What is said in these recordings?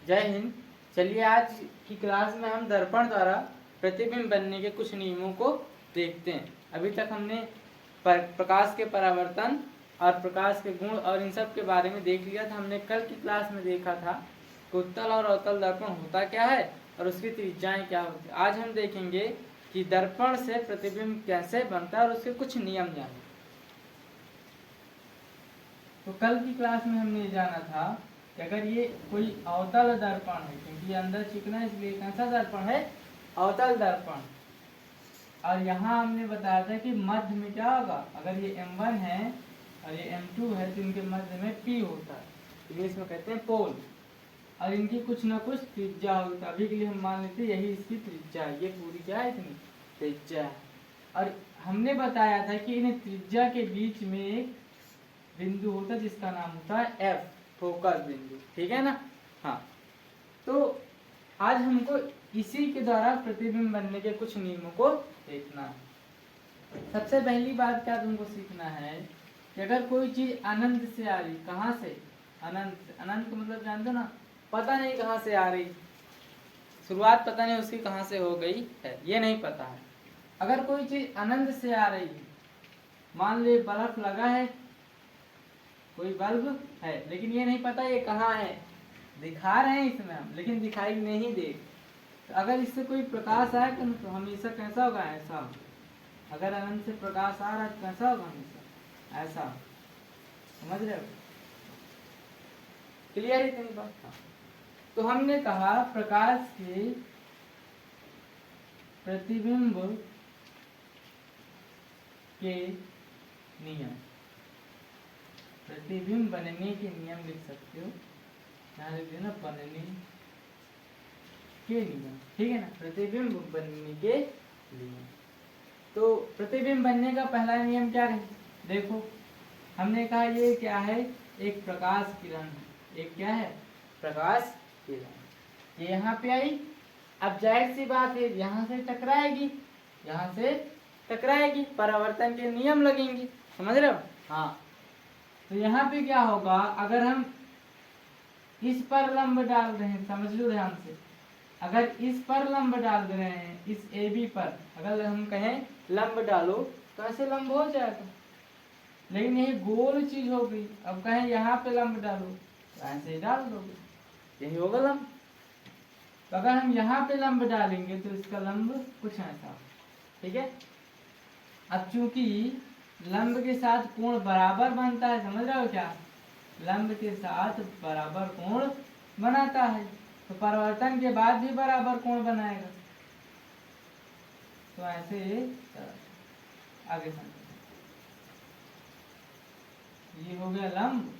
जय हिंद। चलिए आज की क्लास में हम दर्पण द्वारा प्रतिबिंब बनने के कुछ नियमों को देखते हैं। अभी तक हमने प्रकाश के परावर्तन और प्रकाश के गुण और इन सब के बारे में देख लिया था। हमने कल की क्लास में देखा था कि उत्तल और अवतल दर्पण होता क्या है और उसकी त्रिज्याएं क्या होती है। आज हम देखेंगे कि दर्पण से प्रतिबिंब कैसे बनता है और उसके कुछ नियम जानेंगे। तो कल की क्लास में हमने जाना था कि अगर ये कोई अवतल दर्पण है, क्योंकि ये अंदर चिकना है इसलिए कैसा दर्पण है, अवतल दर्पण। और यहाँ हमने बताया था कि मध्य में क्या होगा, अगर ये M1 है और ये M2 है तो इनके मध्य में P होता है, इंग्लिश में कहते हैं पोल। और इनकी कुछ ना कुछ त्रिज्या होगी। तो अभी के लिए हम मान लेते हैं यही इसकी त्रिज्या है, ये पूरी क्या है, इतनी त्रिज्या है। और हमने बताया था कि इन त्रिज्या के बीच में एक बिंदु होता है जिसका नाम होता है F, फोकस बिंदु। ठीक है ना। हाँ, तो आज हमको इसी के द्वारा प्रतिबिंब बनने के कुछ नियमों को देखना है। सबसे पहली बात क्या तुमको सीखना है कि अगर कोई चीज अनंत से आ रही, कहाँ से, अनंत से। अनंत का मतलब जानते हो ना, पता नहीं कहाँ से आ रही, शुरुआत पता नहीं उसकी कहाँ से हो गई है, ये नहीं पता है। अगर कोई चीज अनंत से आ रही है, मान लो बल्ब लगा है, कोई बल्ब है लेकिन ये नहीं पता ये कहाँ है, दिखा रहे हैं इसमें हम लेकिन दिखाई नहीं दे। तो अगर इससे कोई प्रकाश आए तो हमेशा कैसा होगा, ऐसा होगा। अगर अनंत से प्रकाश आ रहा है तो कैसा होगा, हमेशा ऐसा। समझ रहे हो, क्लियर है इतनी बात। तो हमने कहा प्रकाश के प्रतिबिंब के नियम, प्रतिबिंब बनने के नियम लिख सकते हो, यहाँ लिख देना बनने के नियम। ठीक है ना, प्रतिबिंब बनने के नियम। तो प्रतिबिंब बनने का पहला नियम क्या है, देखो हमने कहा ये क्या है, एक प्रकाश किरण है। एक क्या है, प्रकाश किरण। ये यहाँ पे आई, अब जाहिर सी बात है यहाँ से टकराएगी, यहाँ से टकराएगी, परावर्तन के नियम लगेंगे। समझ रहे हो। हाँ, तो यहाँ पे क्या होगा, अगर हम इस पर लंब डाल रहे हैं, समझ लो ध्यान से, अगर इस पर लंब डाल रहे हैं, इस AB पर अगर हम कहें लंब डालो तो ऐसे लंब हो जाएगा, लेकिन यही गोल चीज हो गई। अब कहें यहाँ पे लंब डालो तो ऐसे ही डाल दोगे, यही होगा लंब। तो अगर हम यहाँ पे लंब डालेंगे तो इसका लंब कुछ ऐसा। ठीक है। अब चूंकि लंब के साथ कोण बराबर बनता है, समझ रहे हो क्या, लंब के साथ बराबर कोण बनाता है, तो परावर्तन के बाद भी बराबर कोण बनाएगा। तो ऐसे आगे समझो, ये हो गया लंब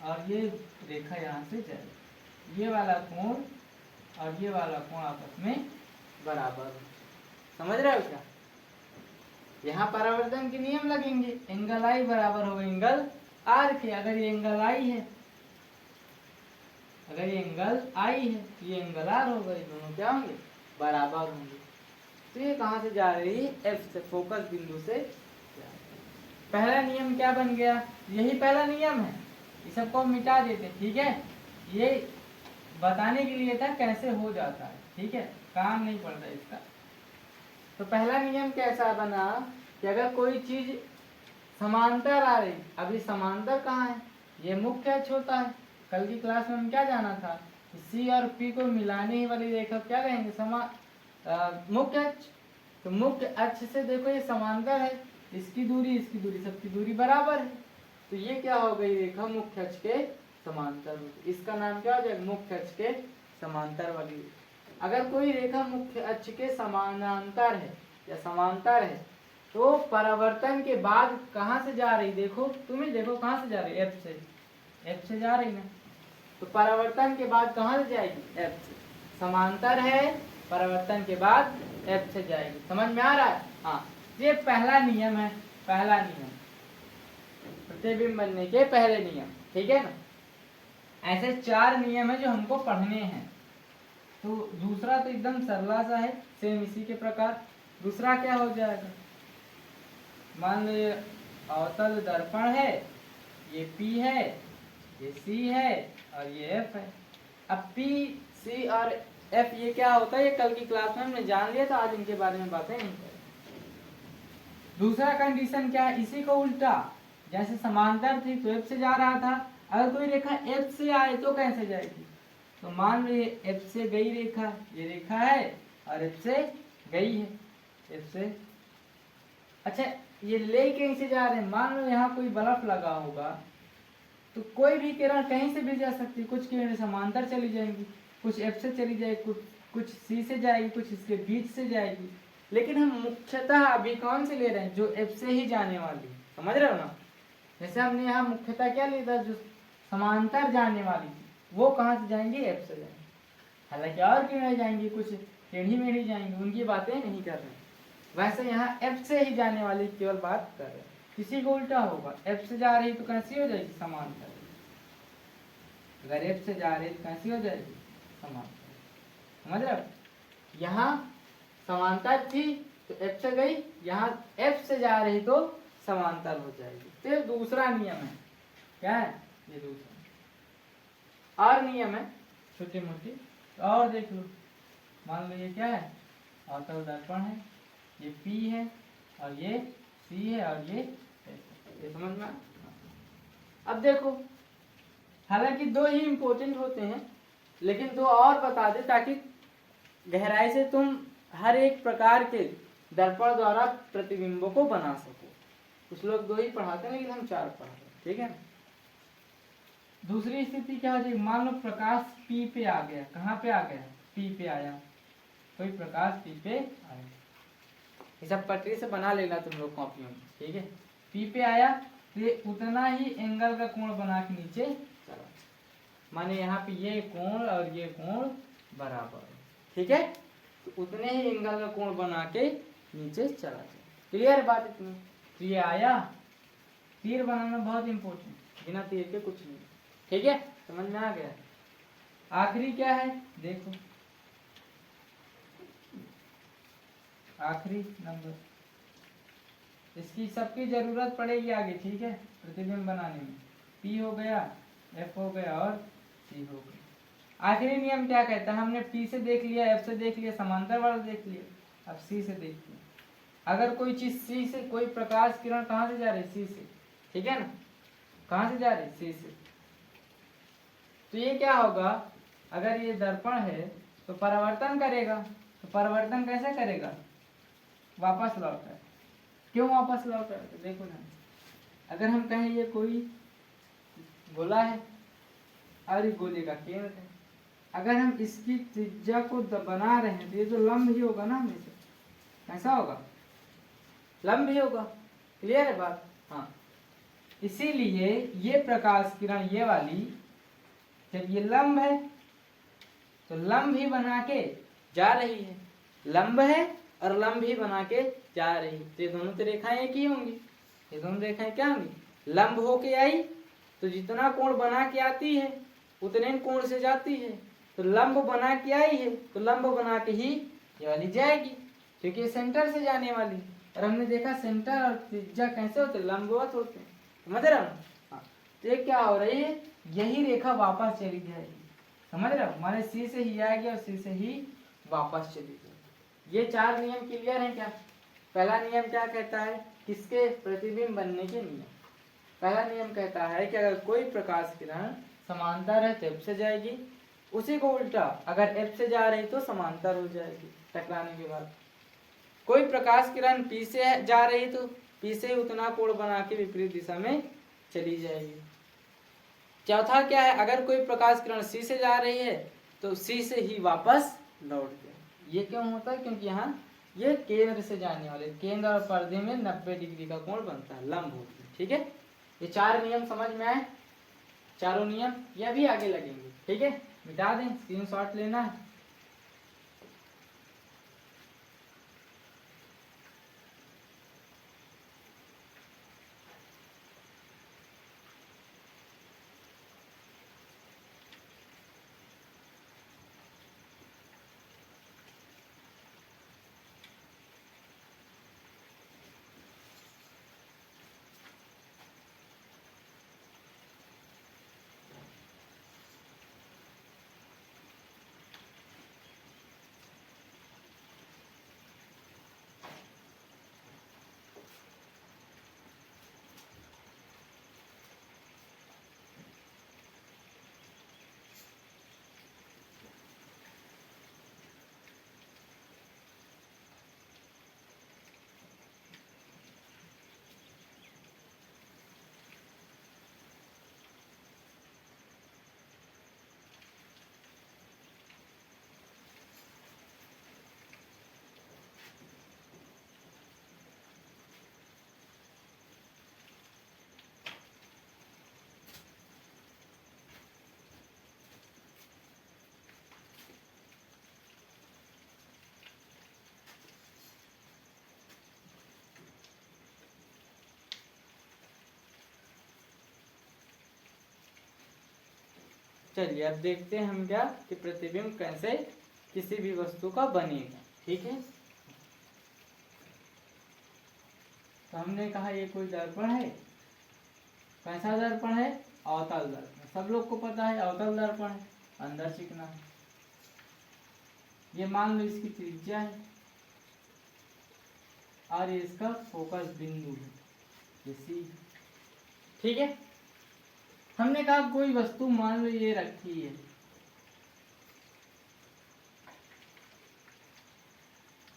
और ये रेखा यहाँ से जाएगी, ये वाला कोण और ये वाला कोण आपस में बराबर। समझ रहे हो क्या, यहाँ परावर्तन के नियम लगेंगे। एंगल आई बराबर होगा एंगल आर के। अगर ये एंगल आई है, अगर ये एंगल आई है तो ये एंगल आर होगा, ये दोनों क्या होंगे, बराबर होंगे। तो ये कहाँ से जा रही है, एफ से, फोकस बिंदु से। पहला नियम क्या बन गया, यही पहला नियम है, ये सबको मिटा देते। ठीक है, ये बताने के लिए था कैसे हो जाता है। ठीक है, काम नहीं पड़ता इसका। तो पहला नियम कैसा बना कि अगर कोई चीज समांतर आ रही, अभी समांतर कहाँ है, ये मुख्य अक्ष होता है। कल की क्लास में हम क्या जाना था, C और P को मिलाने वाली रेखा क्या कहेंगे, मुख्य अक्ष। तो मुख्य अक्ष से देखो ये समांतर है, इसकी दूरी सबकी दूरी बराबर है, तो ये क्या हो गई, रेखा मुख्य अक्ष के समांतर होगी। इसका नाम क्या हो जाएगा, मुख्य अक्ष के समांतर वाली। अगर कोई रेखा मुख्य अक्ष के समानांतर है या समांतर है तो परावर्तन के बाद कहाँ से जा रही, देखो तुम्हें, देखो कहाँ से जा रही, एफ से जा रही ना। तो परावर्तन के बाद कहाँ से जाएगी, एफ से। समांतर है, परावर्तन के बाद एफ से जाएगी। समझ में आ रहा है। हाँ, ये पहला नियम है, पहला नियम प्रतिबिंब बनने के पहले नियम। ठीक है ना। ऐसे 4 नियम है जो हमको पढ़ने हैं। तो दूसरा तो एकदम सरला सा है, सेम इसी के प्रकार। दूसरा क्या हो जाएगा, मान लो अवतल दर्पण है, ये P है ये C है और ये F है। अब P, C और F ये क्या होता है, ये कल की क्लास में हमने जान लिया, तो आज इनके बारे में बातें नहीं करेंगे। दूसरा कंडीशन क्या है, इसी को उल्टा, जैसे समांतर थी तो F से जा रहा था, अगर कोई रेखा F से आए तो कैसे जाएगी, तो मान लो ये F से गई रेखा, ये रेखा है और F से गई है, F से, अच्छा ये ले कहीं से जा रहे हैं, मान लो यहाँ कोई बल्ब लगा होगा तो कोई भी किरण कहीं से भी जा सकती है, कुछ किरण समांतर चली जाएंगी, कुछ F से चली जाएगी, कुछ C से जाएगी, कुछ इसके बीच से जाएगी, लेकिन हम मुख्यतः अभी कौन से ले रहे हैं, जो F से ही जाने वाली, समझ रहे हो ना। जैसे हमने यहाँ मुख्यतः क्या लिया था, जो समांतर जाने वाली थी वो कहाँ से जाएंगी, F से जाएंगी। हालांकि और किरणें जाएंगी, कुछ टेढ़ी मेढ़ी जाएंगी, उनकी बातें नहीं कर रहे हैं। वैसे यहाँ F से ही जाने वाली केवल बात कर रहे हैं। किसी को उल्टा होगा, F से जा रही तो कैसी हो जाएगी, समांतर। अगर F से जा रही तो कैसी हो जाएगी, समांतर, समझ रहे हो। यहाँ समांतर थी तो F से गई, यहाँ F से जा रही तो समांतर हो जाएगी। तो ये दूसरा नियम है, क्या है ये दूसरा। और नियम है छोटी मोटी, तो और देख लो, मान लो ये क्या है, अवतल दर्पण है, ये P है और ये C है और ये समझ में। अब देखो, हालांकि दो ही इंपॉर्टेंट होते हैं, लेकिन दो और बता दे ताकि गहराई से तुम हर एक प्रकार के दर्पण द्वारा प्रतिबिंबों को बना सको। कुछ लोग दो ही पढ़ाते हैं, लेकिन हम चार पढ़ाते हैं, ठीक है। दूसरी स्थिति क्या हो जाएगी, मान लो प्रकाश P पे आ गया, कहाँ पे आ गया, P पे आया, कोई प्रकाश P पे आया, ये सब पटरी से बना लेना तुम लोग कॉपियों में, ठीक है। P पे आया तो ये उतना ही एंगल का कोण बना के नीचे चला, माने यहाँ पे ये कोण और ये कोण बराबर है, ठीक है, तो उतने ही एंगल का कोण बना के नीचे चला जाए। क्लियर बात इतनी। तो ये आया, तीर बनाना बहुत इंपॉर्टेंट, बिना तीर के कुछ नहीं, ठीक है, समझ में आ गया। आखिरी क्या है देखो, आखिरी नंबर, इसकी सबकी जरूरत पड़ेगी आगे, ठीक है, प्रतिबिंब बनाने में। P हो गया, F हो गया और C हो गया। आखिरी नियम क्या कहता है, हमने P से देख लिया, F से देख लिया, समांतर वाला देख लिया, अब C से देख लिया। अगर कोई चीज C से, कोई प्रकाश किरण कहाँ से जा रही है, C से, ठीक है ना, कहाँ से जा रही है, C से, तो ये क्या होगा, अगर ये दर्पण है तो परावर्तन करेगा, तो परावर्तन कैसे करेगा, वापस लौटा है। क्यों वापस लौटा है, तो देखो ना, अगर हम कहें ये कोई गोला है और ये गोले का केंद्र है, अगर हम इसकी त्रिज्या को बना रहे हैं तो ये तो लंब ही होगा ना हमेशा, कैसा होगा, लंब ही होगा। क्लियर है बात, हाँ। इसीलिए ये प्रकाश किरण ये वाली, जब ये लंब है तो लंब ही बना के जा रही है, लंब है और लंब ही बना के जा रही, तो ये दोनों तो रेखाएं एक ही होंगी, ये दोनों रेखाएं क्या होंगी, लंब होके आई तो जितना कोण बना के आती है उतने कोण से जाती है, तो लंब बना के आई है तो लंब बना के ही ये वाली जाएगी, क्योंकि ये सेंटर से जाने वाली। और हमने देखा सेंटर और त्रिज्या कैसे होते, लंबवत होते हैं, समझ रहे हो। हाँ, तो ये क्या हो रही है, यही रेखा वापस चली जाएगी, समझ रहे हो, हमारे C से ही आएगी और C से ही वापस चली जाएगी। ये चार नियम क्लियर हैं क्या। पहला नियम क्या कहता है, किसके, प्रतिबिंब बनने के नियम। पहला नियम कहता है कि अगर कोई प्रकाश किरण समांतर है तो F से जाएगी, उसी को उल्टा अगर F से जा रही तो समांतर हो जाएगी टकराने के बाद। कोई प्रकाश किरण P से जा रही तो P से उतना कोण बना के विपरीत दिशा में चली जाएगी। चौथा क्या है, अगर कोई प्रकाश किरण C से जा रही है तो C से ही वापस लौट जाए। ये क्यों होता है, क्योंकि यहाँ ये केंद्र से जाने वाले, केंद्र और पर्दे में 90 डिग्री का कोण बनता है, लंब होती है, ठीक है। ये चार नियम समझ में आए, चारों नियम, ये भी आगे लगेंगे, ठीक है, मिटा दें, स्क्रीनशॉट लेना है। चलिए अब देखते हैं हम क्या कि प्रतिबिंब कैसे किसी भी वस्तु का बनेगा। ठीक है, तो हमने कहा ये कोई दर्पण है। कैसा दर्पण है? अवतल दर्पण। सब लोग को पता है अवतल दर्पण है, अंदर चिकना है। ये मान लो इसकी त्रिज्या है और ये इसका फोकस बिंदु है, ये सी। ठीक है, हमने कहा कोई वस्तु मान लो ये रखी है।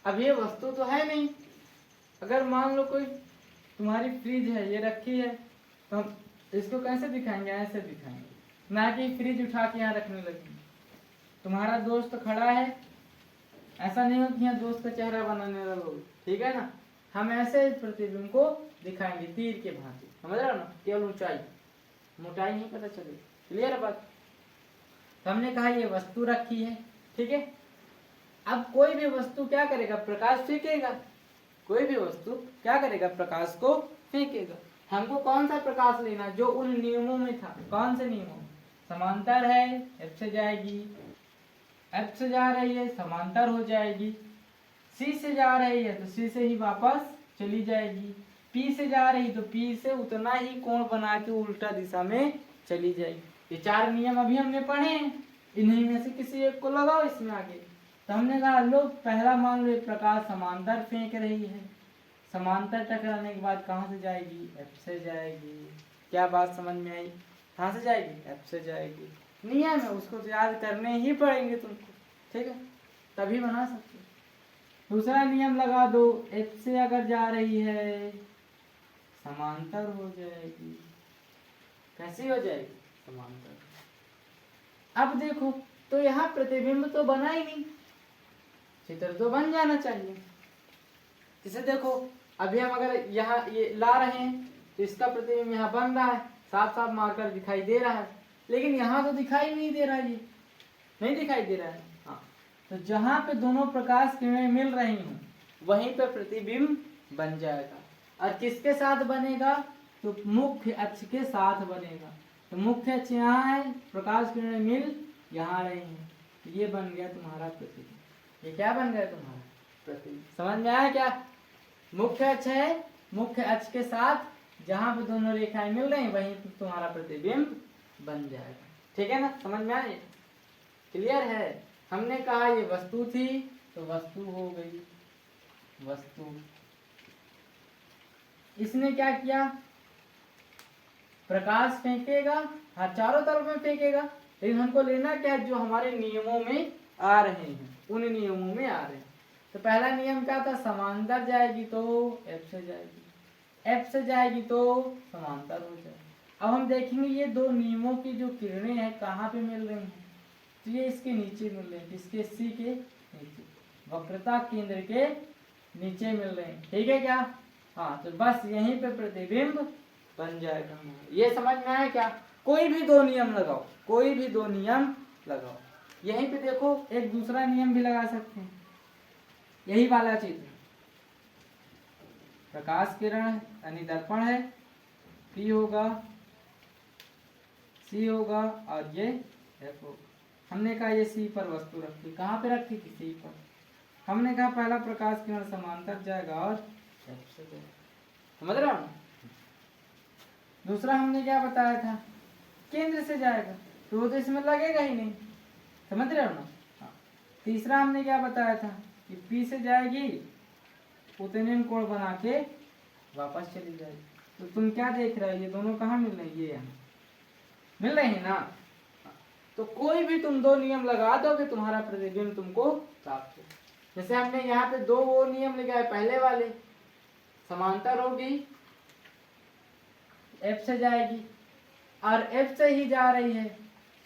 अब ये वस्तु तो है नहीं। अगर मान लो कोई तुम्हारी फ्रिज है, ये रखी है, तो हम इसको कैसे दिखाएंगे? ऐसे दिखाएंगे, ना कि फ्रिज उठा के यहाँ रखने लगे। तुम्हारा दोस्त खड़ा है, ऐसा नहीं हो कि यहाँ दोस्त का चेहरा बनाने लगोगे। ठीक है ना, हम ऐसे प्रतिबिंब को दिखाएंगे तीर के भांति। समझ रहे हो ना, केवल ऊंचाई, मोटाई नहीं पता चले। क्लियर है बात? तो हमने कहा ये वस्तु रखी है। ठीक है, अब कोई भी वस्तु क्या करेगा? प्रकाश फेंकेगा। कोई भी वस्तु क्या करेगा? प्रकाश को फेंकेगा। हमको कौन सा प्रकाश लेना? जो उन नियमों में था। कौन से नियमों? समांतर है, एफ से जाएगी, एफ से जा रही है, समांतर हो जाएगी। सी से जा रही है तो सी से ही वापस चली जाएगी। पी से जा रही तो पी से उतना ही कोण बना के उल्टा दिशा में चली जाएगी। ये 4 नियम अभी हमने पढ़े हैं, इन्हीं में से किसी एक को लगाओ इसमें आगे। तो हमने कहा लो पहला मान लो प्रकाश समांतर फेंक रही है, समांतर टकराने के बाद कहाँ से जाएगी? एफ से जाएगी। क्या बात समझ में आई? कहाँ से जाएगी? एफ से जाएगी। नियम है, उसको तो याद करने ही पड़ेंगे तुमको। ठीक है, तभी बना सकते। दूसरा नियम लगा दो, एफ से अगर जा रही है समांतर हो जाएगी। कैसी हो जाएगी? समांतर। अब देखो तो यहाँ प्रतिबिंब तो बना ही नहीं, चित्र तो बन जाना चाहिए। इसे देखो अभी हम अगर यहाँ ये ला रहे हैं तो इसका प्रतिबिंब यहाँ बन रहा है, साफ साफ मार्कर दिखाई दे रहा है। लेकिन यहाँ तो दिखाई नहीं दे रहा है, ये नहीं दिखाई दे रहा है। हाँ, तो जहाँ पे दोनों प्रकाश किरणें मिल रही हैं वहीं पे प्रतिबिंब बन जाएगा। और किसके साथ बनेगा? तो मुख्य अक्ष के साथ बनेगा। तो मुख्य अक्ष यहाँ है, प्रकाश किरणें मिल यहाँ रही हैं, तो ये बन गया तुम्हारा प्रतिबिंब। ये क्या बन गया? तुम्हारा प्रतिबिंब। समझ में आया क्या? मुख्य अक्ष है, मुख्य अक्ष के साथ जहाँ पे दोनों रेखाएं मिल रही हैं वहीं पे तुम्हारा प्रतिबिंब बन जाएगा। ठीक है ना, समझ में आए? क्लियर है? हमने कहा ये वस्तु थी तो वस्तु हो गई वस्तु। इसने क्या किया? प्रकाश फेंकेगा, हाँ चारों तरफ में फेंकेगा, लेकिन हमको लेना क्या? जो हमारे नियमों में आ रहे हैं, उन नियमों में आ रहे हैं। तो पहला नियम क्या था? समांतर जाएगी तो एफ से जाएगी, एफ से जाएगी तो समांतर हो जाएगी। अब हम देखेंगे ये दो नियमों की जो किरणें हैं कहाँ पे मिल रही हैं? तो ये इसके नीचे मिल रही है, इसके सी के नीचे, वक्रता केंद्र के नीचे मिल रहे हैं। ठीक है क्या? हाँ, तो बस यहीं पे प्रतिबिंब बन जाएगा। ये समझ में आया क्या? कोई भी 2 नियम लगाओ, कोई भी 2 नियम लगाओ। यहीं पे देखो एक दूसरा नियम भी लगा सकते हैं, यही वाला चित्र। प्रकाश किरण यानी दर्पण है, पी होगा, सी होगा और ये एफ होगा। हमने कहा ये सी पर वस्तु रखी, कहाँ पे रखी थी? सी पर। हमने कहा पहला प्रकाश किरण समांतर जाएगा और एफ से जाएगा। समझ रहे हो? दूसरा हमने क्या बताया था? केंद्र से जाएगा, तो वो तो इसमें लगेगा ही नहीं। समझ रहे हो ना? हाँ। तीसरा हमने क्या बताया था कि पी से जाएगी, उतने में कोण बना के वापस चली जाएगी। तो तुम क्या देख रहे हो? ये दोनों कहाँ मिल रहे हैं? ये यहाँ मिल रहे हैं ना? तो कोई भी तुम 2 नियम लगा दोगे तुम्हारा प्रतिबिंब तुमको प्राप्त हो। जैसे हमने यहाँ पे 2 वो नियम लगाए, पहले वाले समांतर होगी, एफ से जाएगी, और एफ से ही जा रही है,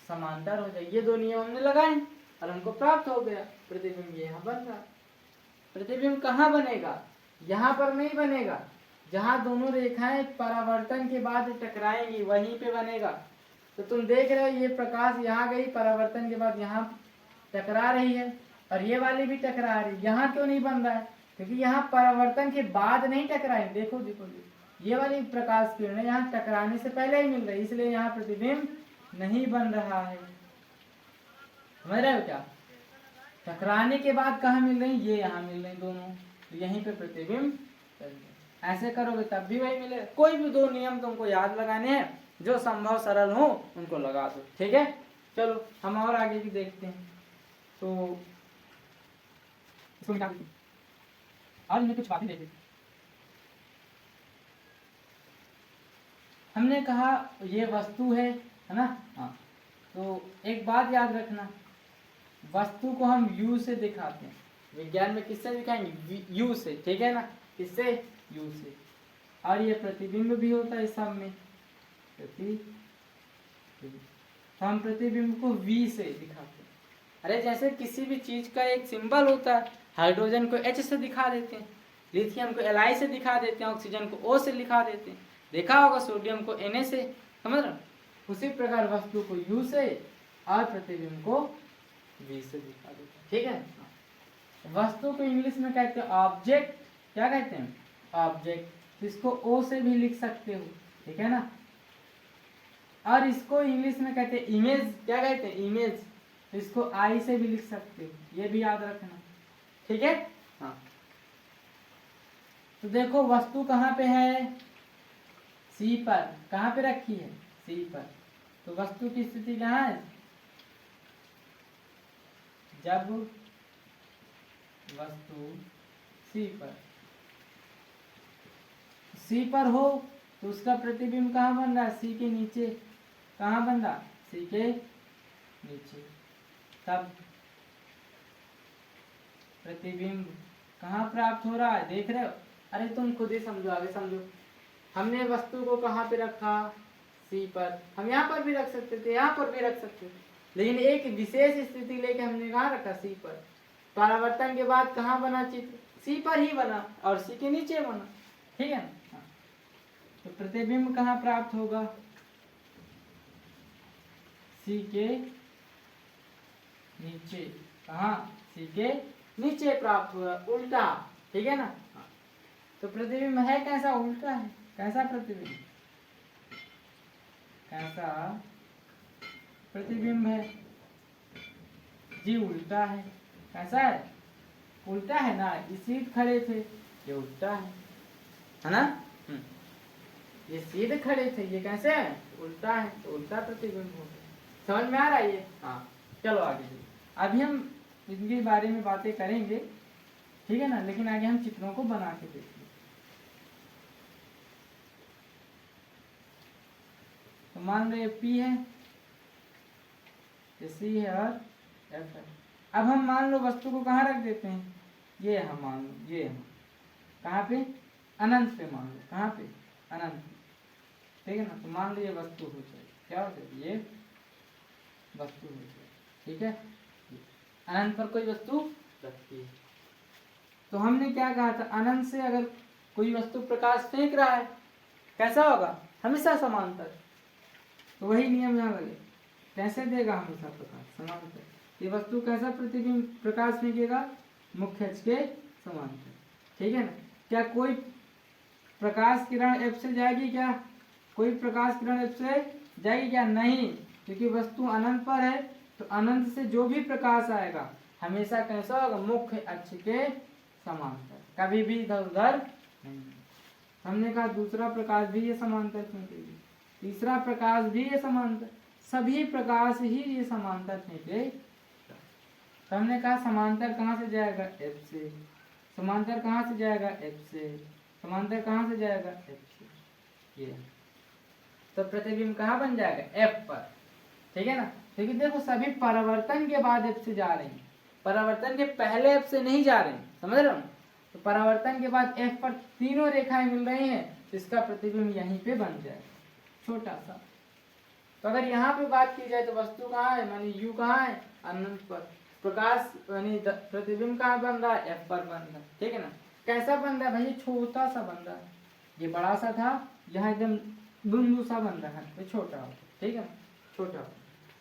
समांतर हो जाएगी। ये 2 नियम हमने लगाए और हमको प्राप्त हो गया प्रतिबिंब। ये यहाँ बन रहा। प्रतिबिंब कहाँ बनेगा? यहाँ पर नहीं बनेगा, जहाँ दोनों रेखाएं परावर्तन के बाद टकराएंगी वहीं पे बनेगा। तो तुम देख रहे हो ये प्रकाश यहाँ गई, परावर्तन के बाद यहाँ टकरा रही है, और ये वाली भी टकरा रही है। यहाँ क्यों नहीं बन रहा है? क्योंकि यहाँ परावर्तन के बाद नहीं टकराए। देखो देखो, ये वाली प्रकाश किरण यहाँ टकराने से पहले ही मिल रही है, इसलिए यहाँ प्रतिबिंब नहीं बन रहा है। समझ रहे हो क्या? टकराने के बाद कहाँ मिल रही, ये यहाँ मिल रही दोनों, तो यहीं पे प्रतिबिंब ऐसे करोगे तब भी वही मिलेगा। कोई भी दो नियम तुमको याद लगाने हैं, जो संभव सरल हो उनको लगा दो, ठीक है। चलो हम और आगे की देखते हैं। तो इसको निकाल दीजिए और इनमें कुछ बातें देखिए। हमने कहा ये वस्तु है ना, हाँ। तो एक बात याद रखना, वस्तु को हम यू से दिखाते हैं, विज्ञान में किससे दिखाएंगे, यू से, ठीक है ना, किससे, यू से। और ये प्रतिबिंब भी होता है सब में, प्रतिबिंब, तो हम प्रतिबिंब को वी से दिखाते हैं। अरे जैसे किसी भी चीज का एक सिंबल होता है, हाइड्रोजन को एच से दिखा देते हैं, लिथियम को एल से दिखा देते हैं, ऑक्सीजन को ओ से लिखा देते हैं, देखा होगा सोडियम को Na से, समझ रहे हो? उसी प्रकार वस्तु को U से और प्रतिबिंब को V से दिखा देते हैं, ठीक है। वस्तु को इंग्लिश में कहते हैं ऑब्जेक्ट, क्या कहते हैं, ऑब्जेक्ट। इसको O से भी लिख सकते हो, ठीक है ना। और इसको इंग्लिश में कहते हैं इमेज, क्या कहते हैं, इमेज। इसको I से भी लिख सकते हो, ये भी याद रखना, ठीक है। हाँ, तो देखो वस्तु कहाँ पे है, सी पर। कहाँ पे रखी है, सी पर। तो वस्तु की स्थिति कहाँ है, जब वस्तु सी पर, सी पर हो तो उसका प्रतिबिंब कहाँ बन रहा है, सी के नीचे। कहाँ बन रहा, सी के नीचे। तब प्रतिबिंब कहाँ प्राप्त हो रहा है, देख रहे हो? अरे तुम खुद ही समझो, आगे समझो। हमने वस्तु को कहाँ पे रखा, सी पर। हम यहाँ पर भी रख सकते थे, यहाँ पर भी रख सकते थे, लेकिन एक विशेष स्थिति लेके हमने कहाँ रखा, सी पर। परावर्तन के बाद कहाँ बना चित्र, सी पर ही बना और सी के नीचे बना, ठीक है ना। तो प्रतिबिंब कहाँ प्राप्त होगा, सी के नीचे। कहाँ, सी के नीचे प्राप्त हुआ, उल्टा, ठीक है ना। तो प्रतिबिंब है कैसा, उल्टा है। कैसा प्रतिबिंब, कैसा प्रतिबिंब है जी, उल्टा है। कैसा है, उल्टा है ना। ये सीध खड़े थे, ये उल्टा है ना। ये सीधे खड़े थे, ये कैसे है, उल्टा है, तो उल्टा प्रतिबिंब हो गया। समझ में आ रहा है ये, हाँ। चलो आगे, अभी हम इनके बारे में बातें करेंगे, ठीक है ना, लेकिन आगे हम चित्रों को बना के देखेंगे। तो मान लो ये P है, ये C है और F है। अब हम मान लो वस्तु को कहाँ रख देते हैं, ये हम मान लो, ये हम कहाँ पे, अनंत पे मान लो। कहाँ पे, अनंत, ठीक है ना। तो मान लो ये वस्तु हो जाए, क्या हो जाए, ये वस्तु हो जाए, ठीक है। अनंत पर कोई वस्तु रखती है। तो हमने क्या कहा था, अनंत से अगर कोई वस्तु प्रकाश फेंक रहा है, कैसा होगा, हमेशा समांतर। तो वही नियम यहाँ लगे, कैसे देगा हमेशा प्रकाश, समांतर। ये वस्तु कैसा प्रतिबिंब प्रकाश फेंकेगा, मुख्य अक्ष के समांतर, ठीक है ना। क्या कोई प्रकाश किरण एफ से जाएगी क्या, कोई प्रकाश किरण एफ से जाएगी क्या, नहीं, क्योंकि वस्तु अनंत पर है। तो अनंत से जो भी प्रकाश आएगा हमेशा कैसा होगा, मुख्य अक्ष के समांतर, कभी भी इधर उधर नहीं। हमने कहा दूसरा प्रकाश भी ये समांतर फेंकेगी, तीसरा प्रकाश भी ये समांतर, सभी प्रकाश ही ये समांतर फेंके। तो हमने कहा समांतर कहाँ से जाएगा, एफ से। समांतर कहाँ से जाएगा, एफ से। समांतर कहाँ से जाएगा, एफ से, ये। तो प्रतिबिंब कहाँ बन जाएगा, एफ पर, ठीक है ना। क्योंकि देखो सभी परावर्तन के बाद एफ से जा रही हैं, परावर्तन के पहले एफ से नहीं जा रहे हैं, समझ रहे हो। तो परावर्तन के बाद एफ पर तीनों रेखाएं मिल रही हैं, तो इसका प्रतिबिंब यहीं पे बन जाएगा, छोटा सा। तो अगर यहाँ पे बात की जाए तो वस्तु कहाँ है, मानी यू कहाँ है, अनंत पर। प्रकाश यानी प्रतिबिंब कहाँ बन रहा है, एफ पर बन रहा है, ठीक है ना। कैसा बन रहा है भाई, छोटा सा बन रहा है। ये बड़ा सा था, यहाँ एकदम बिंदु सा बन रहा है, ये छोटा हो, ठीक है, छोटा।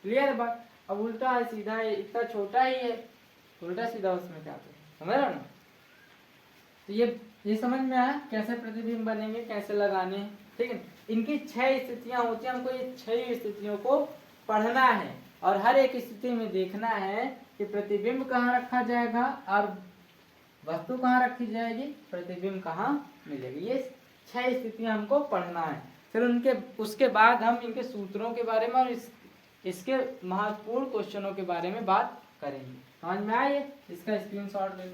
क्लियर है बात। अब उल्टा है, सीधा है, इतना छोटा ही है, उल्टा सीधा उसमें क्या है, समझ रहे हो ना। तो ये समझ में आया कैसे प्रतिबिंब बनेंगे, कैसे लगाने हैं, ठीक है। इनकी 6 स्थितियां होती हैं, हमको ये 6 स्थितियों को पढ़ना है और हर एक स्थिति में देखना है कि प्रतिबिंब कहाँ रखा जाएगा और वस्तु कहाँ रखी जाएगी, प्रतिबिंब कहाँ मिलेगी। ये 6 स्थितियां हमको पढ़ना है। फिर उसके बाद हम इनके सूत्रों के बारे में और इसके महत्वपूर्ण क्वेश्चनों के बारे में बात करेंगे। समझ में आए? इसका स्क्रीनशॉट ले लो।